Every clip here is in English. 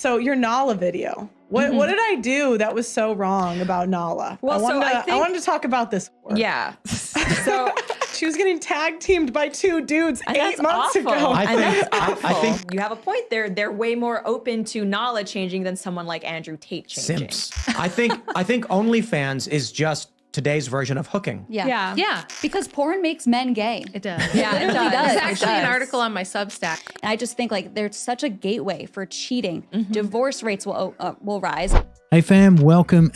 So your Nala video. What did I do that was so wrong about Nala? Well, I wanted to talk about this more. Yeah. So she was getting tag teamed by two dudes 8 months awful. ago. I think you have a point there. They're way more open to Nala changing than someone like Andrew Tate changing. Simps. I think OnlyFans is just today's version of hooking. Yeah. Because porn makes men gay. It does. Yeah, it does. There's It actually does. an article on my Substack. And I just think like there's such a gateway for cheating. Divorce rates will rise. Hey fam, welcome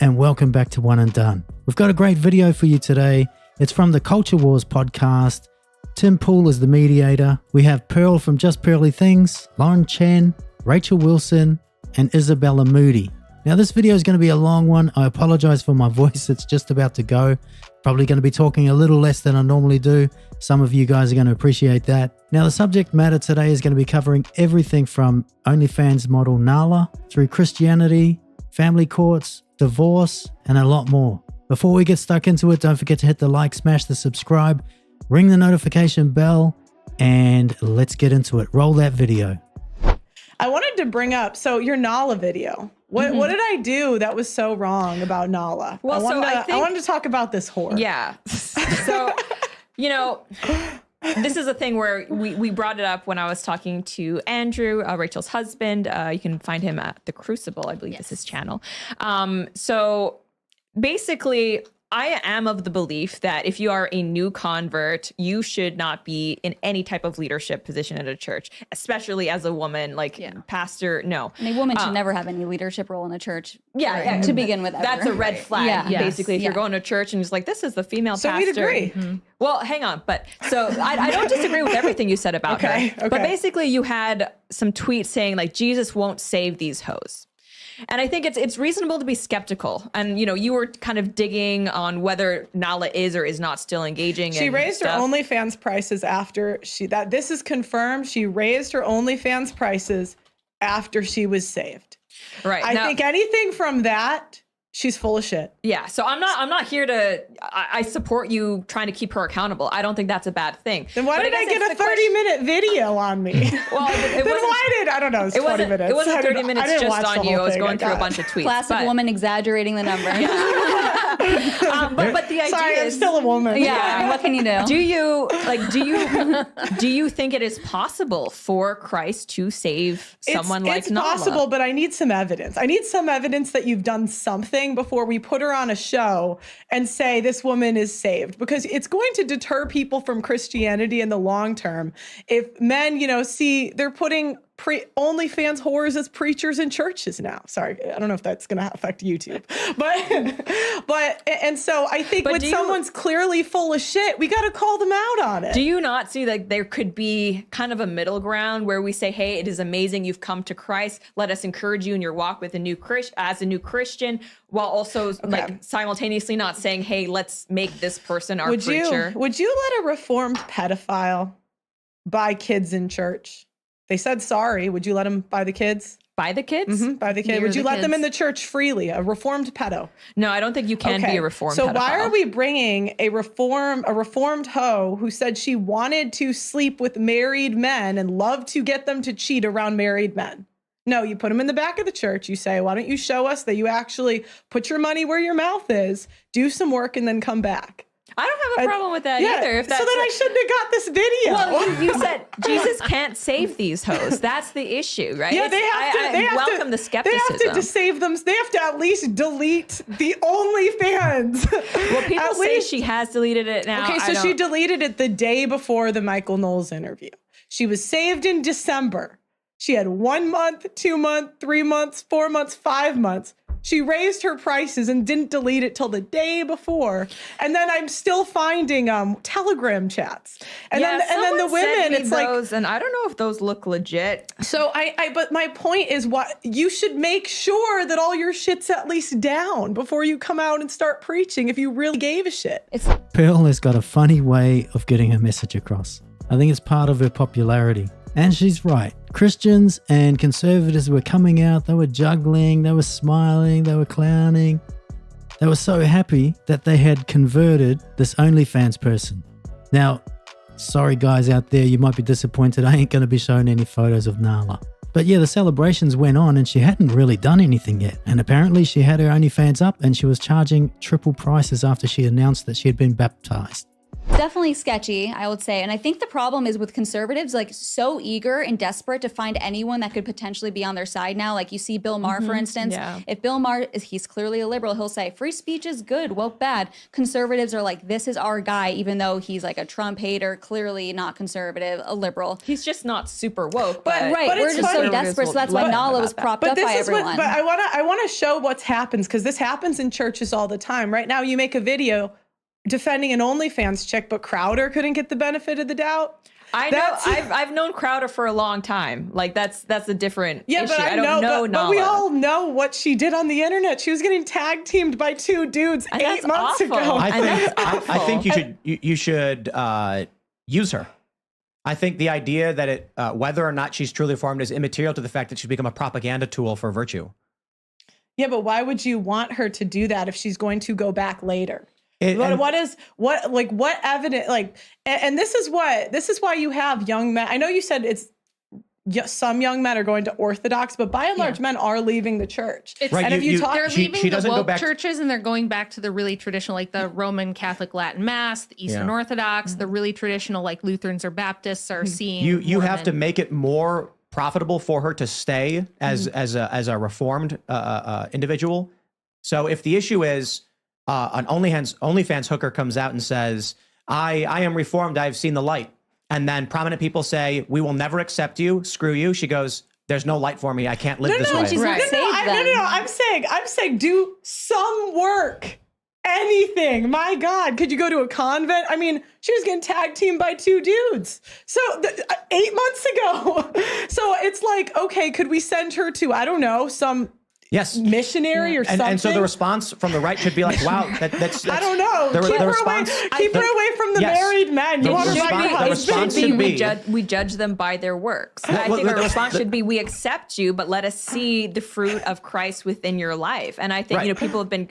back to One and Done. We've got a great video for you today. It's from the Culture Wars podcast. Tim Poole is the mediator. We have Pearl from Just Pearly Things, Lauren Chen, Rachel Wilson, and Isabella Moody. Now this video is going to be a long one. I apologize for my voice. It's just about to go. Probably going to be talking a little less than I normally do. Some of you guys are going to appreciate that. Now the subject matter today is going to be covering everything from OnlyFans model Nala through Christianity, family courts, divorce, and a lot more. Before we get stuck into it, don't forget to hit the like, smash the subscribe, ring the notification bell, and let's get into it. Roll that video. I wanted to bring up, so your Nala video. What did I do that was so wrong about Nala? Well, I wanted to talk about this whore. Yeah. So, this is a thing where we brought it up when I was talking to Andrew, Rachel's husband. You can find him at The Crucible, I believe is his channel. So basically, I am of the belief that if you are a new convert, you should not be in any type of leadership position at a church, especially as a woman, pastor. No. And a woman should never have any leadership role in a church. Yeah. To begin with. That's a red flag. Yeah. Yes. Basically, if you're going to church and it's like, this is the female So pastor. we'd agree. Well, hang on. But so I don't disagree with everything you said about her. But basically you had some tweets saying like, Jesus won't save these hoes. And I think it's reasonable to be skeptical. And, you were kind of digging on whether Nala is or is not still engaging. She raised her OnlyFans prices after this is confirmed. She raised her OnlyFans prices after she was saved. Right. I think anything from that, she's full of shit. Yeah. So I'm not here to, I support you trying to keep her accountable. I don't think that's a bad thing. Then why did I get a 30-minute video on me? Well, I don't know, it was 20 minutes. It wasn't 30 minutes just on you. I was going through a bunch of tweets. Classic woman exaggerating the number. But the idea Sorry, I'm is still a woman. Yeah. What can you do? Do you think it is possible for Christ to save someone like Nala? It's possible, but I need some evidence. I need some evidence that you've done something before we put her on a show and say this woman is saved, because it's going to deter people from Christianity in the long term. If men, see they're putting OnlyFans whores as preachers in churches now. Sorry, I don't know if that's going to affect YouTube, and so I think when someone's clearly full of shit, we got to call them out on it. Do you not see that there could be kind of a middle ground where we say, hey, it is amazing you've come to Christ. Let us encourage you in your walk with as a new Christian, while also simultaneously not saying, hey, let's make this person our preacher. Would you let a reformed pedophile buy kids in church? They said sorry. Would you let them buy the kids? Buy the kids? Mm-hmm, buy the kids. Would you let them in the church freely? A reformed pedo? No, I don't think you can be a reformed pedophile. So why are we bringing a reformed hoe who said she wanted to sleep with married men and loved to get them to cheat around married men? No, you put them in the back of the church. You say, why don't you show us that you actually put your money where your mouth is, do some work, and then come back? I don't have a problem with that either. So then I shouldn't have got this video. Well, you said Jesus can't save these hoes. That's the issue, right? Yeah, I welcome the skepticism. They have to save them. They have to at least delete the OnlyFans. Well, people say she has deleted it now. Okay, so she deleted it the day before the Michael Knowles interview. She was saved in December. She had 1 month, 2 months, 3 months, 4 months, 5 months. She raised her prices and didn't delete it till the day before. And then I'm still finding Telegram chats. And then the women, it's those, and I don't know if those look legit. So but my point is, what you should make sure that all your shit's at least down before you come out and start preaching if you really gave a shit. Pearl has got a funny way of getting her message across. I think it's part of her popularity. And she's right. Christians and conservatives were coming out, they were juggling, they were smiling, they were clowning. They were so happy that they had converted this OnlyFans person. Now, sorry guys out there, you might be disappointed. I ain't going to be showing any photos of Nala. But yeah, the celebrations went on and she hadn't really done anything yet. And apparently she had her OnlyFans up and she was charging triple prices after she announced that she had been baptized. Definitely sketchy, I would say. And I think the problem is with conservatives, like so eager and desperate to find anyone that could potentially be on their side now. Like you see Bill Maher, for instance. Yeah. If Bill Maher he's clearly a liberal, he'll say free speech is good, woke bad. Conservatives are like, this is our guy, even though he's like a Trump hater, clearly not conservative, a liberal. He's just not super woke. But Right, we're it's just so funny. desperate. So that's why Nala was propped up by everyone. But I want to show what's happens, because this happens in churches all the time. Right now, you make a video defending an OnlyFans chick, but Crowder couldn't get the benefit of the doubt. I know I've known Crowder for a long time. Like that's a different issue. But I don't know but we Nala. all know what she did on the internet. She was getting tag teamed by 2 dudes And 8 that's months awful. ago. I think you should use her. I think the idea that it whether or not she's truly reformed is immaterial to the fact that she's become a propaganda tool for virtue. Yeah, but why would you want her to do that if she's going to go back later? And- What evidence, and this is why you have young men. I know you said some young men are going to Orthodox, but by and large, men are leaving the church. Right, And if you talk, They're She leaving the doesn't go woke back- churches and they're going back to the really traditional, like the Roman Catholic Latin Mass, the Eastern Yeah. Orthodox, the really traditional, like Lutherans or Baptists are seeing. You have to Mormon. make it more profitable for her to stay as a reformed individual. So if the issue is an OnlyFans hooker comes out and says, I am reformed, I've seen the light. And then prominent people say, we will never accept you, screw you. She goes, there's no light for me, I can't live this way. she's not saved then. I'm saying do some work. Anything. My God, could you go to a convent? I mean, she was getting tag teamed by 2 dudes. So 8 months ago. So it's like, okay, could we send her to, I don't know, some Yes. missionary or something? And so the response from the right should be like, wow, that's I don't know. The Keep her response, away from the yes. married men. You The want to response- write your the husband. response should be- we judge them by their works. I Well, think our the- response should be, we accept you, but let us see the fruit of Christ within your life. And I think, Right. people have been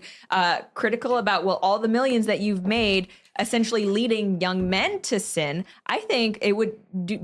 critical about, well, all the millions that you've made essentially leading young men to sin. I think it would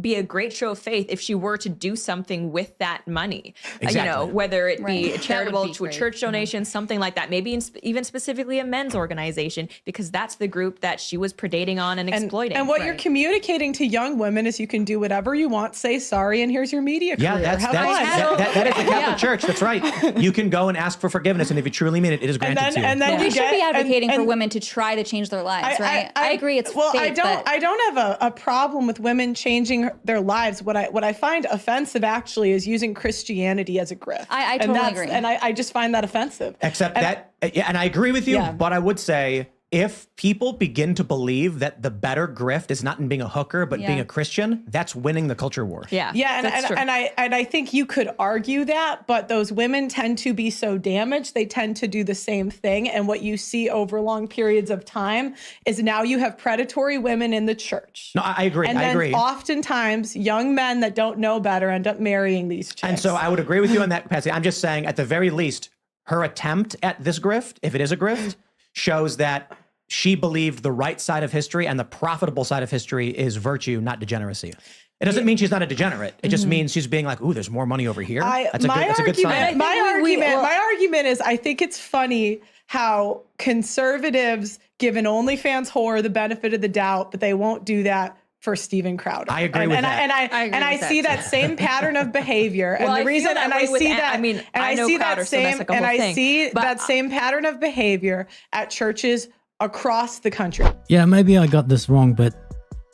be a great show of faith if she were to do something with that money. Exactly. Whether it be That charitable would be to a great. church donation, something like that, maybe even specifically a men's organization, because that's the group that she was predating on and exploiting. And what you're communicating to young women is you can do whatever you want, say sorry, and here's your media career. Yeah, Have fun. that is the Catholic Church. That's right. You can go and ask for forgiveness, and if you truly mean it, it is granted to you. and then We you should get, be advocating for and- women to try to change their lives, right? I agree. It's well. fake, I don't have a problem with women changing their lives. What I find offensive actually is using Christianity as a grift. I And totally that's- agree. And I just find that offensive. Except and I agree with you, Yeah. but I would say if people begin to believe that the better grift is not in being a hooker, but being a Christian, that's winning the culture war. Yeah, Yeah, that's true. and I think you could argue that, but those women tend to be so damaged, they tend to do the same thing. And what you see over long periods of time is now you have predatory women in the church. No, I agree. And I then agree. oftentimes young men that don't know better end up marrying these chicks. And so I would agree with you on that, Patsy. I'm just saying, at the very least, her attempt at this grift, if it is a grift, shows that she believed the right side of history, and the profitable side of history is virtue, not degeneracy. It doesn't mean she's not a degenerate. It just means she's being like, ooh, there's more money over here. That's a good sign. My argument is I think it's funny how conservatives give an OnlyFans whore the benefit of the doubt, but they won't do that for Steven Crowder. I agree with that. I see that same pattern of behavior. Well, and the I reason, feel that and I way with see An- that, I mean, and I know see Crowder, that so that's same, like a and whole I thing. see But that same pattern of behavior at churches across the country. Yeah, maybe I got this wrong, but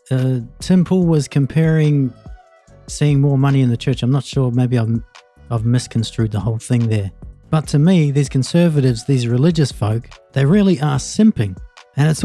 Tim Pool was comparing seeing more money in the church. I'm not sure. Maybe I've misconstrued the whole thing there. But to me, these conservatives, these religious folk, they really are simping. And it's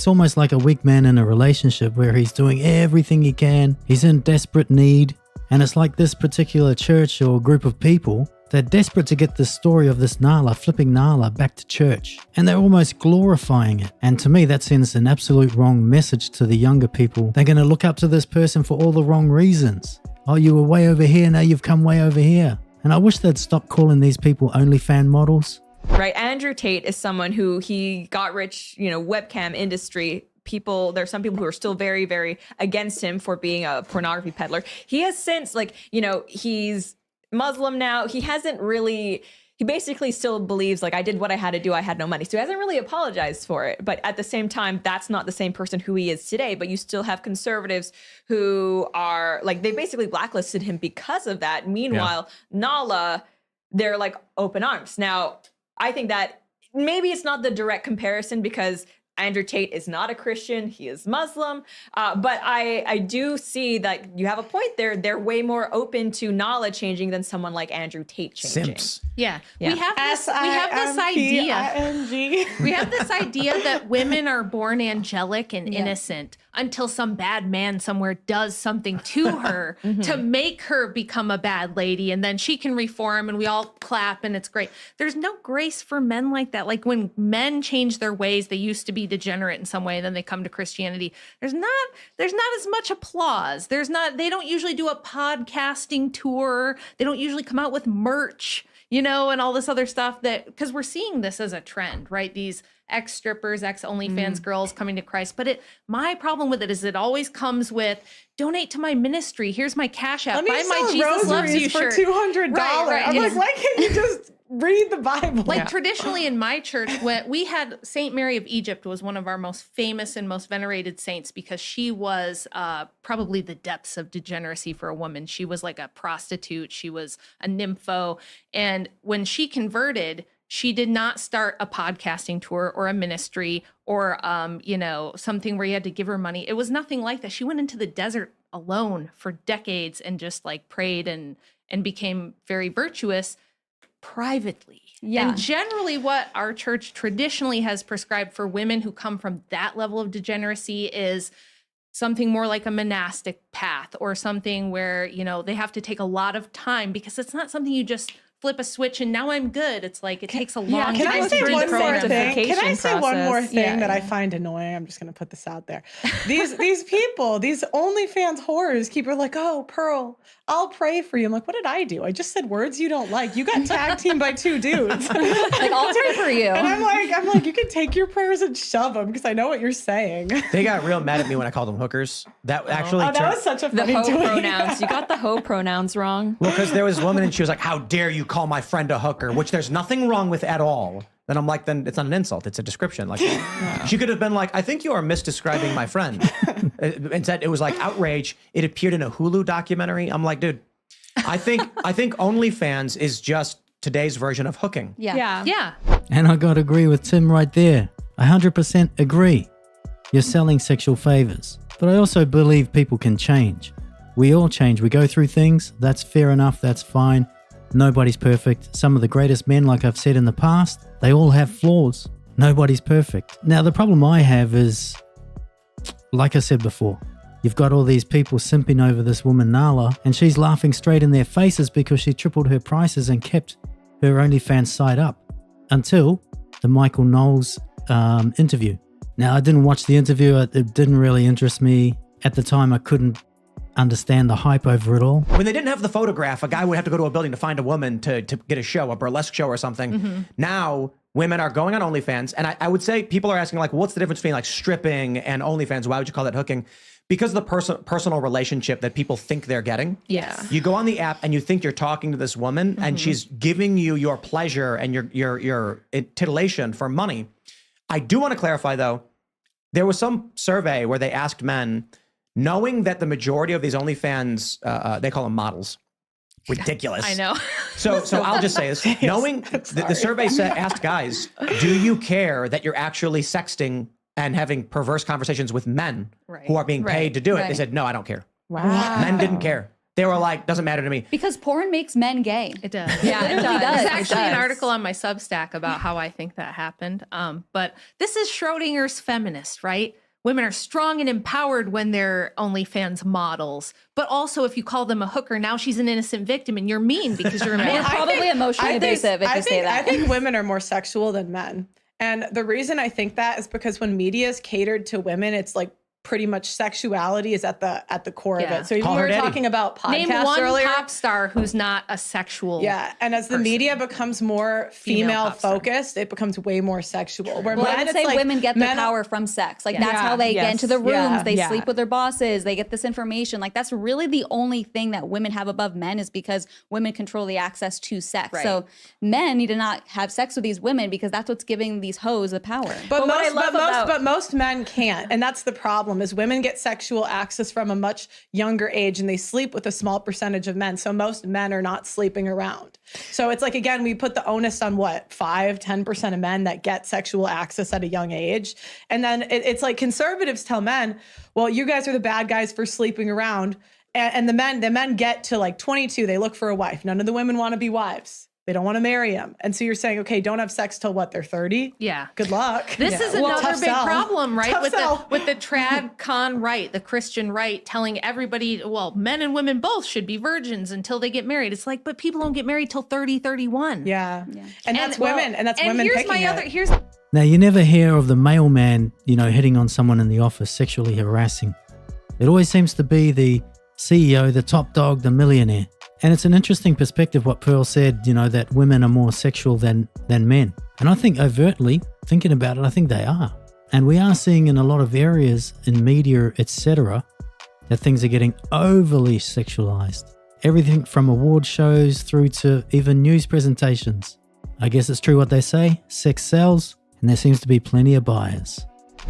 almost like a weak man in a relationship where he's doing everything he can. He's in desperate need. And it's like this particular church or group of people, they're desperate to get the story of this flipping Nala back to church. And they're almost glorifying it. And to me, that sends an absolute wrong message to the younger people. They're going to look up to this person for all the wrong reasons. Oh, you were way over here, now you've come way over here. And I wish they'd stop calling these people OnlyFan models. Right. Andrew Tate is someone who he got rich, webcam industry. There's some people who are still very, very against him for being a pornography peddler. He has since, he's Muslim now. He hasn't really, he basically still believes like I did what I had to do. I had no money. So he hasn't really apologized for it. But at the same time, that's not the same person who he is today. But you still have conservatives who are like, they basically blacklisted him because of that. Meanwhile, Nala, they're like open arms. Now, I think that maybe it's not the direct comparison because Andrew Tate is not a Christian. He is Muslim. But I do see that you have a point there. They're way more open to knowledge changing than someone like Andrew Tate changing. Simps. Yeah. Yeah. We have this idea. We have this idea that women are born angelic and innocent until some bad man somewhere does something to her to make her become a bad lady, and then she can reform and we all clap and it's great. There's no grace for men like that. Like when men change their ways, they used to be degenerate in some way, then they come to Christianity. There's not as much applause. They don't usually do a podcasting tour. They don't usually come out with merch, and all this other stuff because we're seeing this as a trend, right? These ex-strippers, ex-OnlyFans girls coming to Christ. But my problem with it is it always comes with, donate to my ministry. Here's my Cash App. Let me Buy my sell Jesus Loves You rosaries for shirt. $200. Right. I'm like, why can't you just read the Bible? Like traditionally in my church, when we had Saint Mary of Egypt was one of our most famous and most venerated saints because she was probably the depths of degeneracy for a woman. She was like a prostitute. She was a nympho. And when she converted, she did not start a podcasting tour or a ministry or, something where you had to give her money. It was nothing like that. She went into the desert alone for decades and just like prayed and became very virtuous privately. Yeah. And generally what our church traditionally has prescribed for women who come from that level of degeneracy is something more like a monastic path or something where, they have to take a lot of time because it's not something you just flip a switch and now I'm good. It's like it takes a long Can time I say through one the more program. thing? Can I say one more thing Yeah. that I find annoying? I'm just going to put this out there. These people, these OnlyFans whores, keep are like, oh, Pearl, I'll pray for you. I'm like, what did I do? I just said words you don't like. You got tag teamed by two dudes. Like, I'll pray for you. And I'm like, you can take your prayers and shove them because I know what you're saying. They got real mad at me when I called them hookers. That actually Oh, that was such a The funny ho tweet. pronouns. You got the ho pronouns wrong. well, because there was a woman and she was like, how dare you call my friend a hooker, which there's nothing wrong with at all. Then I'm like, then it's not an insult. It's a description. Like she could have been like, I think you are misdescribing my friend. Instead, it was like outrage. It appeared in a Hulu documentary. I'm like, dude, I think OnlyFans is just today's version of hooking. Yeah. Yeah. And I got to agree with Tim right there. 100% agree. You're selling sexual favors. But I also believe people can change. We all change. We go through things. That's fair enough. That's fine. Nobody's perfect. Some of the greatest men, like I've said in the past, they all have flaws. Nobody's perfect. Now, the problem I have is, like I said before, you've got all these people simping over this woman, Nala, and she's laughing straight in their faces because she tripled her prices and kept her OnlyFans site up until the Michael Knowles interview. Now, I didn't watch the interview. It didn't really interest me. At the time, I couldn't understand the hype over it all. When they didn't have the photograph, a guy would have to go to a building to find a woman to get a show, a burlesque show or something. Now, women are going on OnlyFans. And I would say people are asking, like, what's the difference between like stripping and OnlyFans? Why would you call that hooking? Because of the personal relationship that people think they're getting. Yeah. You go on the app and you think you're talking to this woman and she's giving you your pleasure and your titillation for money. I do want to clarify, though, there was some survey where they asked men, knowing that the majority of these OnlyFans, they call them models. Ridiculous. I know. So I'll just say this. Knowing the survey asked guys, do you care that you're actually sexting and having perverse conversations with men who are being paid to do it? They said, no, I don't care. Wow. Men didn't care. They were like, doesn't matter to me. Because porn makes men gay. It does. Yeah, it does. There's It actually an does. article on my Substack about how I think that happened. But this is Schrodinger's feminist, right? Women are strong and empowered when they're OnlyFans models. But also, if you call them a hooker, now she's an innocent victim and you're mean because you're a man. And probably emotionally abusive if you say that. I think women are more sexual than men. And the reason I think that is because when media is catered to women, it's like pretty much sexuality is at the core of Yeah. it. So even Call we her were daddy. talking about podcasts Name one earlier. pop star who's not a sexual. Yeah, and as the media becomes more Female female pop star. focused, it becomes way more sexual. Where Well, I men, would it's say like women get their men- power from sex. Like Yeah. that's how they Yes. get into the rooms. Yeah. They Yeah. sleep with their bosses. They get this information. Like that's really the only thing that women have above men is because women control the access to sex. Right. So men need to not have sex with these women because that's what's giving these hoes the power. But But what I love about- but most men can't, and that's the problem. Is women get sexual access from a much younger age, and they sleep with a small percentage of men. So most men are not sleeping around. So it's like again, we put the onus on what 5-10% of men that get sexual access at a young age, and then it's like conservatives tell men, well, you guys are the bad guys for sleeping around, and the men get to like 22, they look for a wife. None of the women want to be wives. They don't want to marry him. And so you're saying, okay, don't have sex till what, they're 30? Yeah. Good luck. This is Well, another tough big sell. problem, right? Tough sell. With the trad con right, the Christian right, telling everybody, well, men and women both should be virgins until they get married. It's like, but people don't get married till 30, 31. Yeah. And that's women. And that's and women here's picking my other it. here's Now, you never hear of the mailman, hitting on someone in the office, sexually harassing. It always seems to be the CEO, the top dog, the millionaire. And it's an interesting perspective what Pearl said, that women are more sexual than men. And I think overtly, thinking about it, I think they are. And we are seeing in a lot of areas in media, etc., that things are getting overly sexualized. Everything from award shows through to even news presentations. I guess it's true what they say, sex sells, and there seems to be plenty of buyers.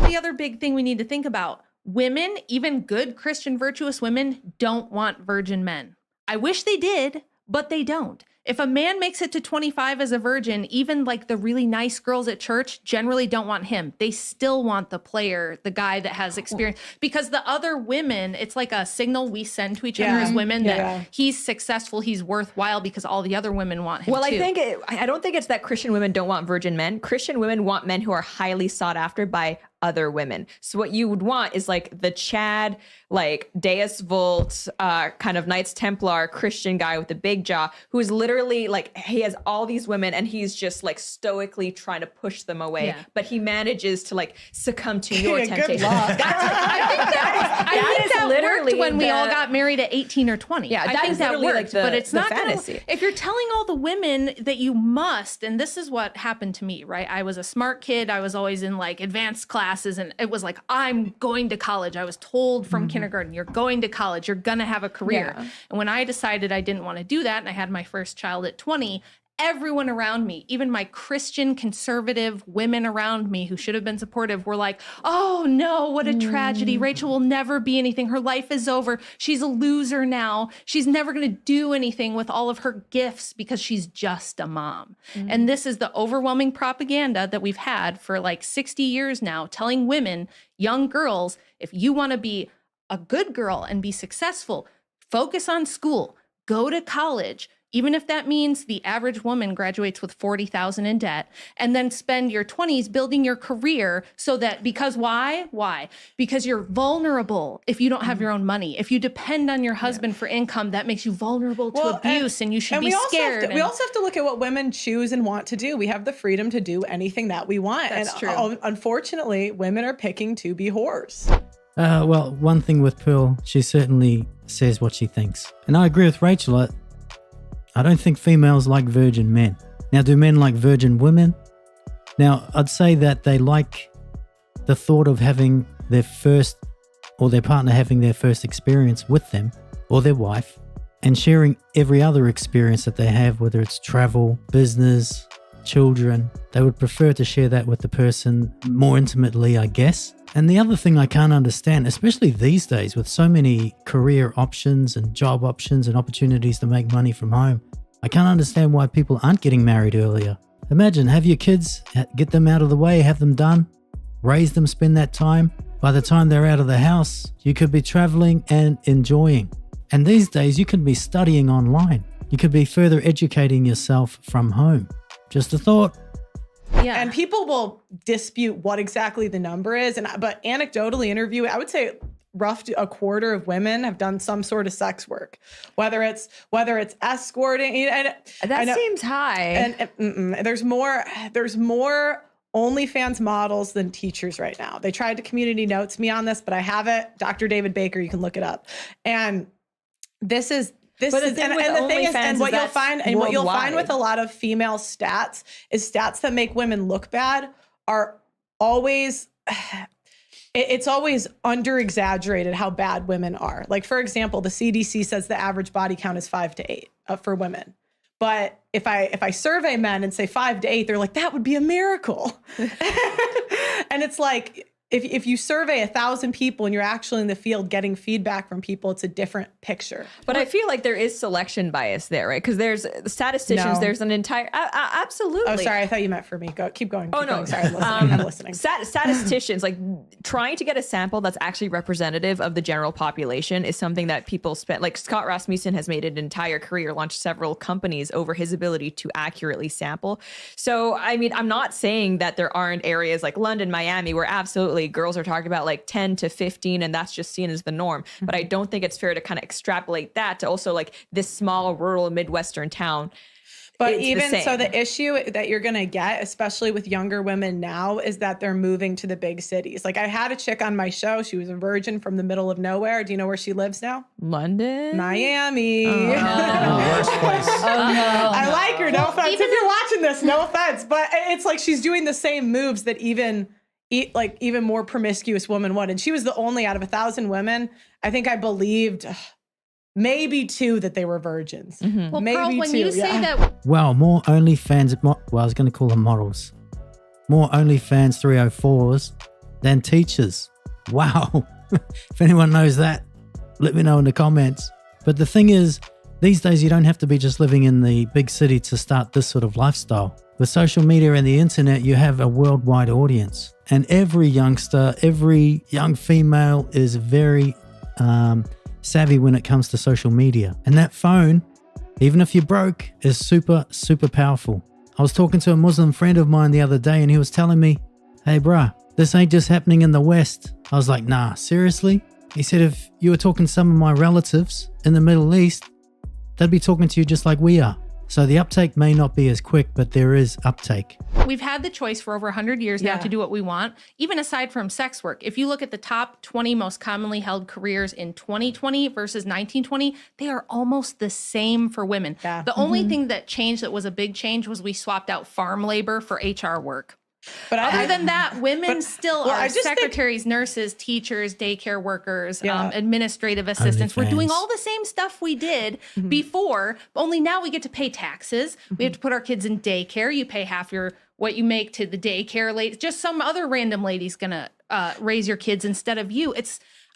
the other big thing we need to think about. Women, even good Christian virtuous women, don't want virgin men. I wish they did, but they don't. If a man makes it to 25 as a virgin, even like the really nice girls at church generally don't want him. They still want the player, the guy that has experience. Because the other women, it's like a signal we send to each other as women that he's successful, he's worthwhile because all the other women want him Well, too. I don't think it's that Christian women don't want virgin men. Christian women want men who are highly sought after by other women. So what you would want is like the Chad, like Deus Vult, kind of Knights Templar Christian guy with the big jaw, who is literally like, he has all these women and he's just like stoically trying to push them away, but he manages to like succumb to your Good temptation. luck. I think that literally worked when we all the- got married at 18 or 20. Yeah, I that think is that literally, like, worked, the- but it's the not fantasy. If you're telling all the women that you must, and this is what happened to me, right? I was a smart kid. I was always in like advanced classes, and it was like, I'm going to college. I was told from kindergarten, you're going to college, you're gonna have a career. Yeah. And when I decided I didn't want to do that, and I had my first child at 20, everyone around me, even my Christian conservative women around me who should have been supportive, were like, oh no, what a tragedy. Rachel will never be anything. Her life is over. She's a loser now. She's never going to do anything with all of her gifts because she's just a mom. And this is the overwhelming propaganda that we've had for like 60 years now, telling women, young girls, if you want to be a good girl and be successful, focus on school, go to college, even if that means the average woman graduates with $40,000 in debt, and then spend your 20s building your career so that, because why? Why? Because you're vulnerable if you don't have your own money. If you depend on your husband for income, that makes you vulnerable to abuse, and you should be scared. We also have to look at what women choose and want to do. We have the freedom to do anything that we want. That's true. Unfortunately, women are picking to be whores. Well, one thing with Pearl, she certainly says what she thinks. And I agree with Rachel. I don't think females like virgin men. Now, do men like virgin women? Now, I'd say that they like the thought of having their first, or their partner having their first experience with them, or their wife, and sharing every other experience that they have, whether it's travel, business, children. They would prefer to share that with the person more intimately, I guess. And the other thing I can't understand, especially these days with so many career options and job options and opportunities to make money from home, I can't understand why people aren't getting married earlier. Imagine, have your kids, get them out of the way, have them done, raise them, spend that time. By the time they're out of the house, you could be traveling and enjoying. And these days, you could be studying online. You could be further educating yourself from home. Just a thought. Yeah. And people will dispute what exactly the number is. But anecdotally I would say a quarter of women have done some sort of sex work, whether it's escorting. And That seems high. And there's more OnlyFans models than teachers right now. They tried to community notes me on this, but I have it. Dr. David Baker, you can look it up. And this is and the thing is, and what you'll find, and what you'll find with a lot of female stats is stats that make women look bad are always, it's always under exaggerated how bad women are. Like, for example, the CDC says the average body count is 5 to 8 for women. But if I survey men and say 5 to 8, they're like, that would be a miracle. And it's like, if you survey 1,000 people and you're actually in the field getting feedback from people, it's a different picture. But I feel like there is selection bias there, right? Because there's statisticians, there's an entire, absolutely. Oh, sorry. I thought you meant for me. Keep going. Oh, no. Going. Sorry, I'm listening. Statisticians, like trying to get a sample that's actually representative of the general population is something that people spend, like Scott Rasmussen has made an entire career, launched several companies over his ability to accurately sample. So, I mean, I'm not saying that there aren't areas like London, Miami, where absolutely girls are talking about like 10 to 15 and that's just seen as the norm. But I don't think it's fair to kind of extrapolate that to also like this small rural Midwestern town. But even so, the issue that you're going to get, especially with younger women now, is that they're moving to the big cities. Like, I had a chick on my show. She was a virgin from the middle of nowhere. Do you know where she lives now? London? Miami. Worst place. I like her. No offense. If you're watching this, no offense. But it's like she's doing the same moves that even more promiscuous women would. And she was the only out of 1,000 women, I think I believed maybe 2 that they were virgins. Well, maybe Pearl, when 2, you say that, Wow, more OnlyFans, well, I was going to call them models. More OnlyFans 304s than teachers. Wow. If anyone knows that, let me know in the comments. But the thing is, these days you don't have to be just living in the big city to start this sort of lifestyle. With social media and the internet, you have a worldwide audience. And every youngster, every young female is very savvy when it comes to social media. And that phone, even if you're broke, is super, super powerful. I was talking to a Muslim friend of mine the other day and he was telling me, hey, bruh, this ain't just happening in the West. I was like, nah, seriously? He said, if you were talking to some of my relatives in the Middle East, they'd be talking to you just like we are. So the uptake may not be as quick, but there is uptake. we've had the choice for over 100 years now to do what we want, even aside from sex work. If you look at the top 20 most commonly held careers in 2020 versus 1920, they are almost the same for women. The only thing that changed that was a big change was we swapped out farm labor for HR work. But other than that, women still are secretaries, nurses, teachers, daycare workers, administrative assistants. We're doing all the same stuff we did before, only now we get to pay taxes. We have to put our kids in daycare. You pay half what you make to the daycare lady. Just some other random lady's gonna raise your kids instead of you.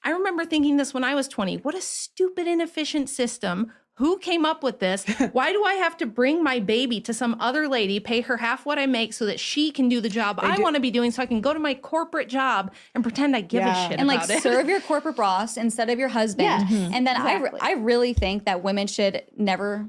I remember thinking this when I was 20. What a stupid, inefficient system. Who came up with this? Why do I have to bring my baby to some other lady, pay her half what I make so that she can do the job I want to be doing so I can go to my corporate job and pretend I give a shit and about it? Serve your corporate boss instead of your husband. And then I really think that women should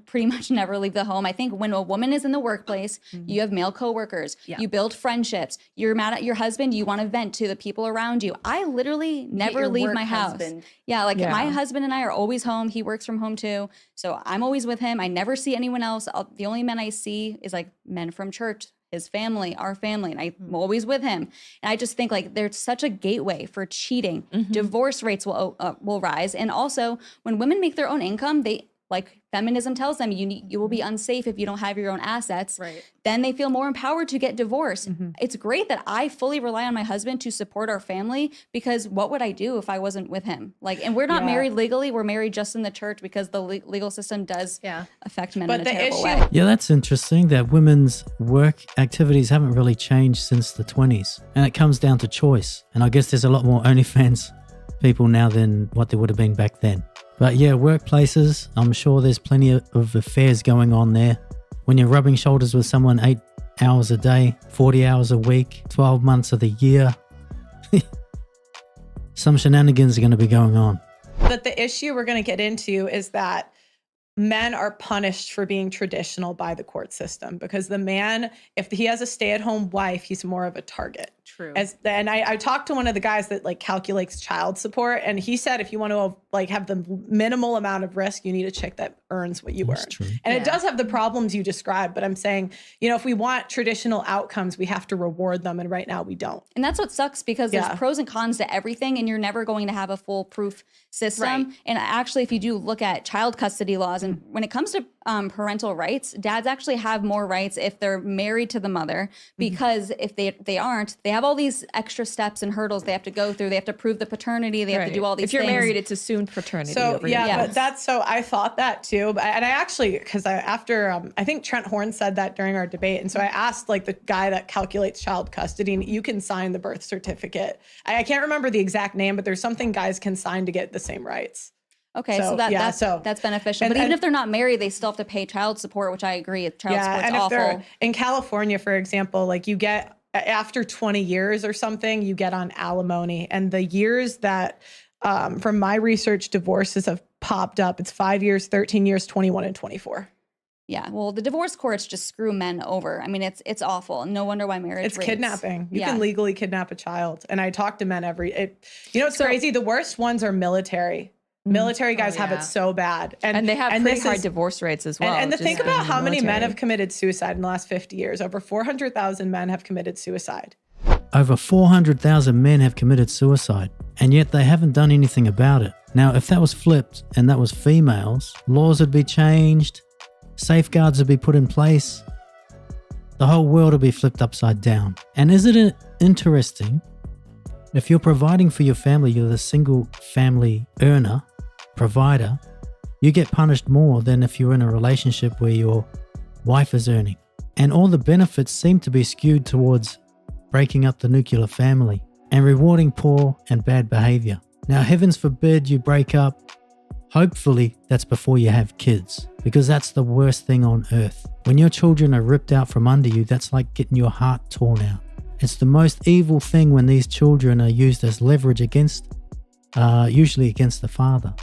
pretty much never leave the home. I think when a woman is in the workplace, you have male coworkers, you build friendships, you're mad at your husband, you want to vent to the people around you. I literally never leave my house. My husband and I are always home. He works from home too. So I'm always with him. I never see anyone else. The only men I see is like men from church, his family, our family, and I'm always with him. And I just think like there's such a gateway for cheating. Divorce rates will rise. And also when women make their own income, like feminism tells them, you will be unsafe if you don't have your own assets. Then they feel more empowered to get divorced. It's great that I fully rely on my husband to support our family, because what would I do if I wasn't with him? And we're not married legally. We're married just in the church because the legal system does affect men in a terrible way. Yeah, that's interesting that women's work activities haven't really changed since the 20s. And it comes down to choice. And I guess there's a lot more OnlyFans people now than what there would have been back then. But yeah, workplaces, I'm sure there's plenty of affairs going on there. When you're rubbing shoulders with someone 8 hours a day, 40 hours a week, 12 months of the year, some shenanigans are going to be going on. But the issue we're going to get into is that men are punished for being traditional by the court system, because the man, if he has a stay-at-home wife, he's more of a target. True. And I talked to one of the guys that like calculates child support, and he said if you want to like have the minimal amount of risk, you need a chick that earns what you That's earn. true. And it does have the problems you described, but I'm saying, you know, if we want traditional outcomes, we have to reward them, and right now we don't. And that's what sucks, because there's pros and cons to everything, and you're never going to have a foolproof system. Right. And actually, if you do look at child custody laws, and when it comes to parental rights, dads actually have more rights if they're married to the mother, because if they aren't, they have all these extra steps and hurdles they have to go through. They have to prove the paternity. They have to do all these If you're things. married, it's assumed paternity. So over yeah, here. but that's so I thought that too, and I actually after I think Trent Horn said that during our debate, and so I asked like the guy that calculates child custody, and you can sign the birth certificate. I can't remember the exact name, but there's something guys can sign to get the same rights. Okay, so that's beneficial. But even if they're not married, they still have to pay child support, which I agree. Child support's and if awful. they're in California, for example, like you get after 20 years or something, you get on alimony, and the years that from my research, divorces have popped up. It's 5 years, 13 years, 21, and 24. Yeah, well, the divorce courts just screw men over. I mean, it's awful. No wonder why marriage It's rates. kidnapping. You can legally kidnap a child. And I talk to men you know, it's crazy. The worst ones are military. Military guys have it so bad. And they have pretty high divorce rates as well. And to think about how many men military. have committed suicide in the last 50 years. Over 400,000 men have committed suicide. Over 400,000 men have committed suicide, and yet they haven't done anything about it. Now, if that was flipped and that was females, laws would be changed, safeguards would be put in place, the whole world would be flipped upside down. And isn't it interesting? If you're providing for your family, you're the single family earner, provider, you get punished more than if you're in a relationship where your wife is earning. And all the benefits seem to be skewed towards breaking up the nuclear family and rewarding poor and bad behavior. Now, heavens forbid you break up. Hopefully, that's before you have kids, because that's the worst thing on earth. When your children are ripped out from under you, that's like getting your heart torn out. It's the most evil thing when these children are used as leverage usually against the father.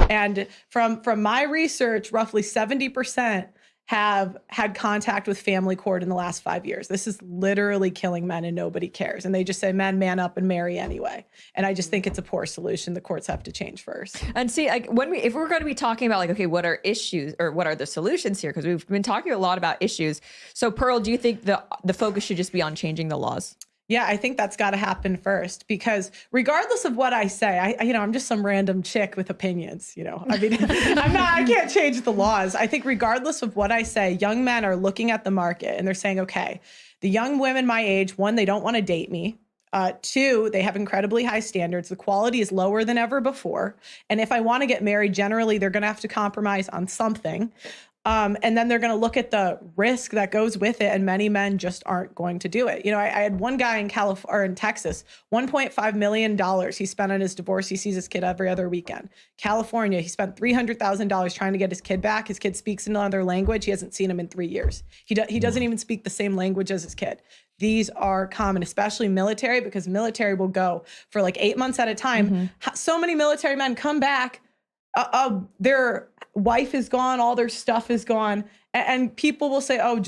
And from my research, roughly 70% have had contact with family court in the last 5 years. This is literally killing men, and nobody cares. And they just say, men, man up and marry anyway. And I just think it's a poor solution. The courts have to change first. And see, like if we're going to be talking about like, okay, what are issues or what are the solutions here? Because we've been talking a lot about issues. So Pearl, do you think the focus should just be on changing the laws? Yeah, I think that's got to happen first, because regardless of what I say, I'm just some random chick with opinions, I mean, I can't change the laws. I think regardless of what I say, young men are looking at the market and they're saying, okay, the young women my age, one, they don't want to date me. Two, they have incredibly high standards. The quality is lower than ever before. And if I want to get married, generally, they're going to have to compromise on something. And then they're going to look at the risk that goes with it. And many men just aren't going to do it. I had one guy in Texas, $1.5 million he spent on his divorce. He sees his kid every other weekend. California, he spent $300,000 trying to get his kid back. His kid speaks another language. He hasn't seen him in 3 years. He doesn't even speak the same language as his kid. These are common, especially military, because military will go for like 8 months at a time. Mm-hmm. So many military men come back. Their wife is gone, all their stuff is gone, and people will say, "Oh,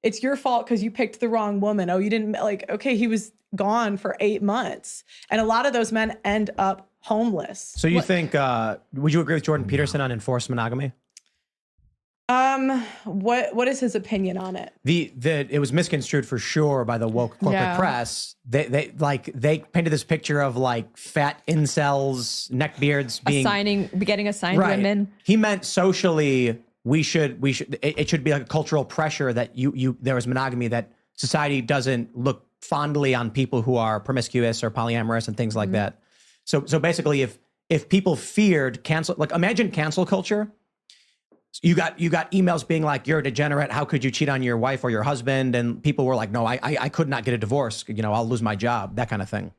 it's your fault because you picked the wrong woman. Oh, you didn't okay, he was gone for 8 months," and a lot of those men end up homeless. So you think? Would you agree with Jordan Peterson on enforced monogamy? What is his opinion on it? It was misconstrued for sure by the woke corporate press. They painted this picture of like fat incels, neckbeards getting assigned right. women. He meant socially it should be like a cultural pressure that there was monogamy, that society doesn't look fondly on people who are promiscuous or polyamorous and things like that. So basically if people feared cancel, like imagine cancel culture. You got emails being like, "You're a degenerate. How could you cheat on your wife or your husband?" And people were like, "No, I could not get a divorce. I'll lose my job." That kind of thing.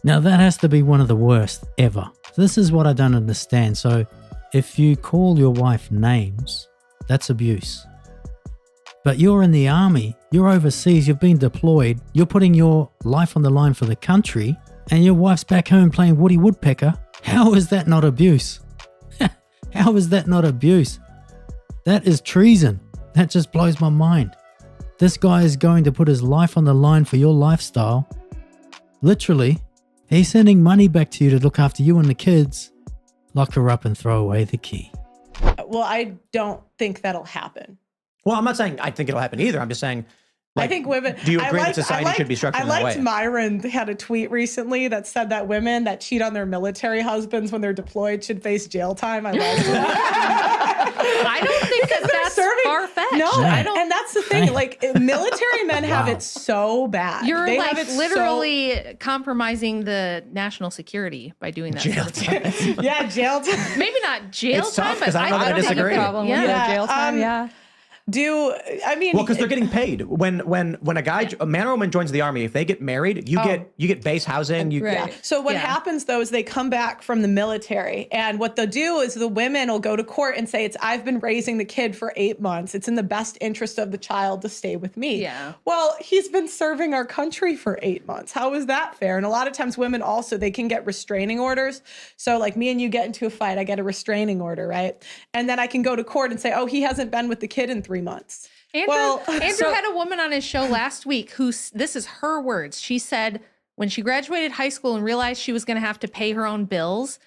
Now that has to be one of the worst ever. This is what I don't understand. So if you call your wife names, that's abuse. But you're in the army, you're overseas, you've been deployed, you're putting your life on the line for the country, and your wife's back home playing Woody Woodpecker. How is that not abuse? How is that not abuse? That is treason. That just blows my mind. This guy is going to put his life on the line for your lifestyle, Literally, he's sending money back to you to look after you and the kids. Lock her up and throw away the key. Well, I don't think that'll happen. Well, I'm not saying I think it'll happen either. I'm just saying, I think women. Do you agree that society should be structured in that way? I liked Myron had a tweet recently that said that women that cheat on their military husbands when they're deployed should face jail time. I liked that. I don't think that's far-fetched. No, Yeah. I don't. And that's the thing. Like military men have it so bad. You're They like have it literally compromising the national security by doing that. Jail sort of thing. yeah, jail time. Maybe not jail It's time, tough, 'cause but I don't know that I don't have a disagree. problem with Yeah. the jail time. Yeah. I mean, Well, because they're getting paid. When a man or woman joins the army, if they get married, you get base housing. Yeah. So what happens though is they come back from the military, and what they'll do is the women will go to court and say, I've been raising the kid for 8 months. It's in the best interest of the child to stay with me. Yeah. Well, he's been serving our country for 8 months. How is that fair? And a lot of times women also, they can get restraining orders. So like me and you get into a fight, I get a restraining order, right? And then I can go to court and say, he hasn't been with the kid in 3 months. Andrew had a woman on his show last week this is her words. She said when she graduated high school and realized she was going to have to pay her own bills,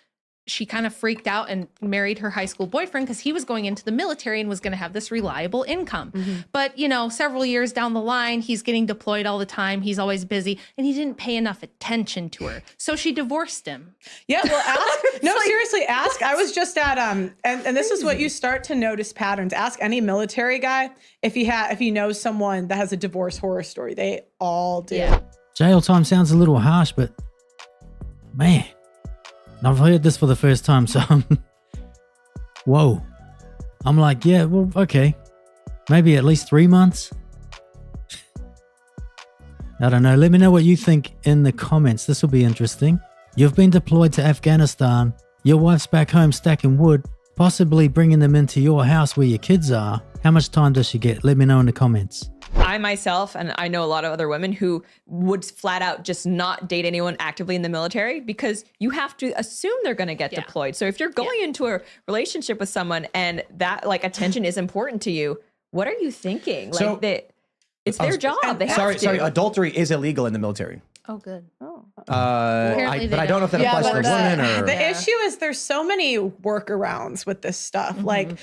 she kind of freaked out and married her high school boyfriend because he was going into the military and was going to have this reliable income. But, several years down the line, he's getting deployed all the time. He's always busy and he didn't pay enough attention to her. So she divorced him. Yeah, well, ask. No, seriously, ask. I was just at and this is what you start to notice patterns. Ask any military guy if he knows someone that has a divorce horror story. They all do. Yeah. Jail time sounds a little harsh, but man, I've heard this for the first time, so whoa. I'm like, yeah, well, okay. Maybe at least 3 months. I don't know. Let me know what you think in the comments. This will be interesting. You've been deployed to Afghanistan. Your wife's back home stacking wood, possibly bringing them into your house where your kids are. How much time does she get? Let me know in the comments. I myself, and I know a lot of other women who would flat out just not date anyone actively in the military because you have to assume they're going to get deployed. So if you're going into a relationship with someone and that like attention is important to you, what are you thinking? Like So- it's their job. They have to. Sorry. Adultery is illegal in the military. Oh, good. But I don't know if that Yeah, applies but to women or. the issue is there's so many workarounds with this stuff. Like,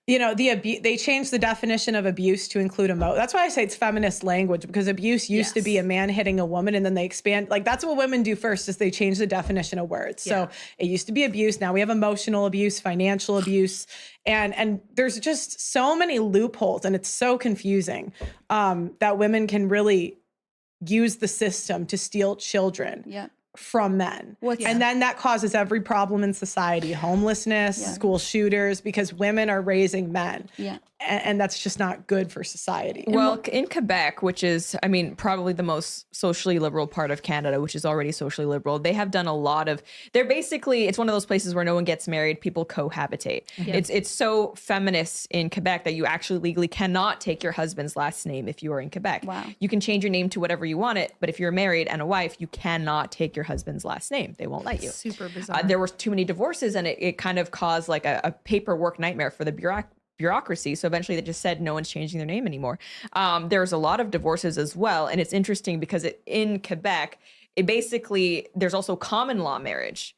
they changed the definition of abuse to include That's why I say it's feminist language, because abuse used to be a man hitting a woman, and then they expand. Like that's what women do first, is they change the definition of words. So it used to be abuse. Now we have emotional abuse, financial abuse, and there's just so many loopholes, and it's so confusing that women can really use the system to steal children. From men. And then that causes every problem in society, homelessness, school shooters, because women are raising men. And that's just not good for society. Well, in Quebec, which is, I mean, probably the most socially liberal part of Canada, which is already socially liberal, they have done a lot of, it's one of those places where no one gets married, people cohabitate. It's so feminist in Quebec that you actually legally cannot take your husband's last name if you are in Quebec. Wow. You can change your name to whatever you want it, but if you're married and a wife, you cannot take your husband's last name. They won't let you. Super bizarre. There were too many divorces, and it kind of caused like a paperwork nightmare for the bureaucracy. So eventually they just said no one's changing their name anymore. There's a lot of divorces as well. And it's interesting because in Quebec, there's also common law marriage,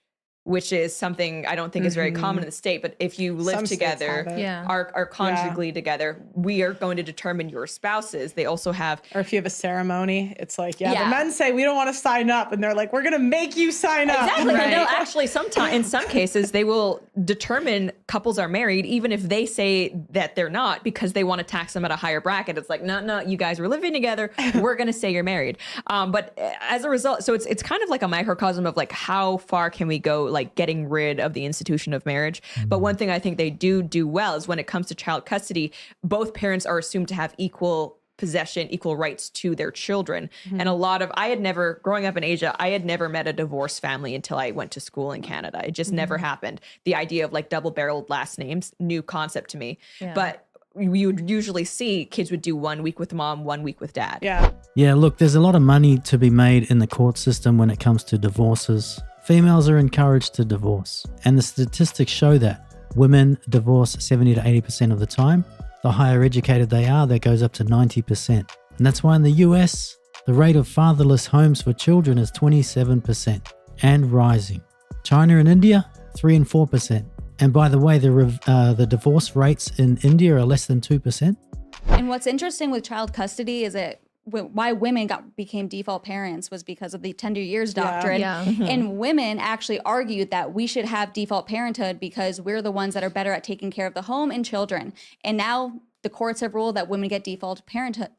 which is something I don't think is very common in the state. But if you live Some states together, have it. are conjugally together, we are going to determine your spouses. They also have Or if you have a ceremony, it's like, the men say we don't want to sign up, and they're like, we're gonna make you sign up. Exactly. And they'll actually in some cases, they will determine couples are married, even if they say that they're not, because they want to tax them at a higher bracket. It's like, no, you guys are living together. We're going to say you're married. But as a result, so it's kind of like a microcosm of like, how far can we go, like getting rid of the institution of marriage. But one thing I think they do well is when it comes to child custody, both parents are assumed to have equal possession, equal rights to their children. And growing up in Asia, I had never met a divorced family until I went to school in Canada. It just never happened. The idea of like double-barreled last names, new concept to me. But you would usually see kids would do 1 week with mom, 1 week with dad. Yeah, look, there's a lot of money to be made in the court system when it comes to divorces. Females are encouraged to divorce, and the statistics show that women divorce 70 to 80% of the time. The higher educated they are, that goes up to 90%. And that's why in the US, The rate of fatherless homes for children is 27% and rising. China and India, 3 and 4%. And by the way, the divorce rates in India are less than 2%. And what's interesting with child custody is that why women became default parents was because of the tender years doctrine. Yeah. And women actually argued that we should have default parenthood because we're the ones that are better at taking care of the home and children. And now the courts have ruled that women get default parenthood,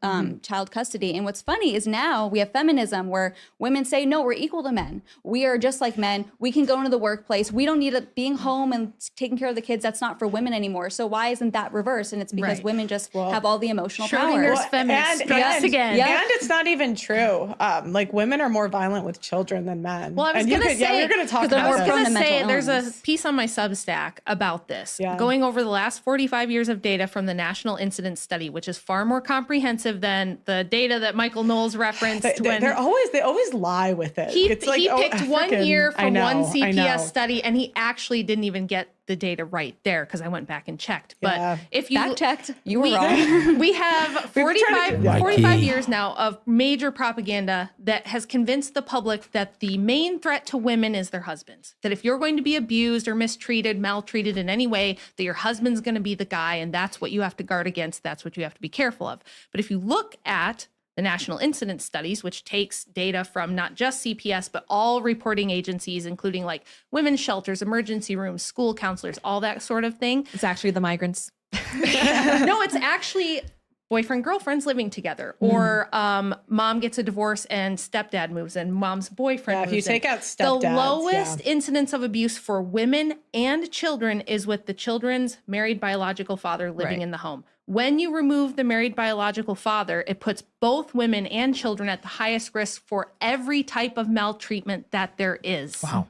child custody. And what's funny is now we have feminism where women say, no, we're equal to men. We are just like men. We can go into the workplace. We don't need being home and taking care of the kids. That's not for women anymore. So why isn't that reversed? And it's because women just have all the emotional power. Schrodinger's feminist strikes again. And it's not even true. Like women are more violent with children than men. Well, I was going to say, we're going to talk about I was going to mental say, there's a illness. piece on my Substack about this, going over the last 45 years of data from the National Incidence Study, which is far more comprehensive than the data that Michael Knowles referenced. They always lie with it. He It's like, picked 1 year for I know, one I know. CPS study, and he actually didn't even get the data right there because I went back and checked. But if you Fact checked, you were wrong. We have 45 years now of major propaganda that has convinced the public that the main threat to women is their husbands. That if you're going to be abused or mistreated, maltreated in any way, that your husband's going to be the guy, and that's what you have to guard against. That's what you have to be careful of. But if you look at the National Incidence Studies, which takes data from not just CPS, but all reporting agencies, including like women's shelters, emergency rooms, school counselors, all that sort of thing. It's actually the migrants. No, it's actually boyfriend, girlfriends living together, or mom gets a divorce and stepdad moves in, mom's boyfriend moves in. If you take out stepdads, the lowest incidence of abuse for women and children is with the children's married biological father living in the home. When you remove the married biological father, it puts both women and children at the highest risk for every type of maltreatment that there is. Wow.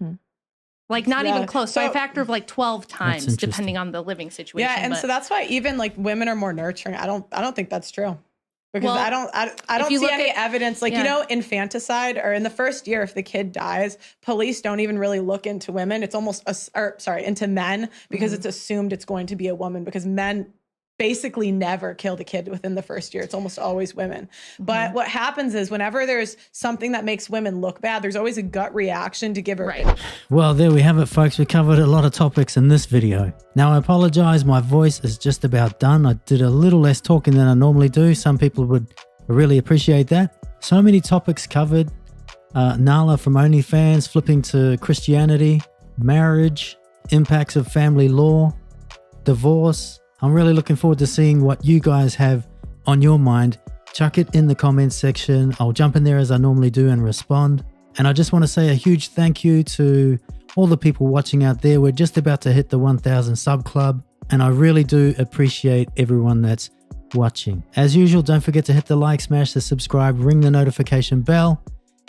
Like not even close. So So- a factor of like 12 times, interesting. depending on the living situation. Yeah, and But so that's why even like women are more nurturing. I don't think that's true. Because Well, I don't you see look any at- evidence. Like, infanticide or in the first year, if the kid dies, police don't even really look into women. It's almost, into men because it's assumed it's going to be a woman because men basically never kill the kid within the first year. It's almost always women. But what happens is whenever there's something that makes women look bad, there's always a gut reaction to give her. right. Well, there we have it, folks. We covered a lot of topics in this video. Now, I apologize. My voice is just about done. I did a little less talking than I normally do. Some people would really appreciate that. So many topics covered. Nala from OnlyFans, flipping to Christianity, marriage, impacts of family law, divorce. I'm really looking forward to seeing what you guys have on your mind. Chuck it in the comments section. I'll jump in there as I normally do and respond. And I just want to say a huge thank you to all the people watching out there. We're just about to hit the 1,000 sub club, and I really do appreciate everyone that's watching. As usual, don't forget to hit the like, smash the subscribe, ring the notification bell,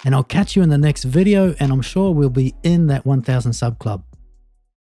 and I'll catch you in the next video, and I'm sure we'll be in that 1,000 sub club.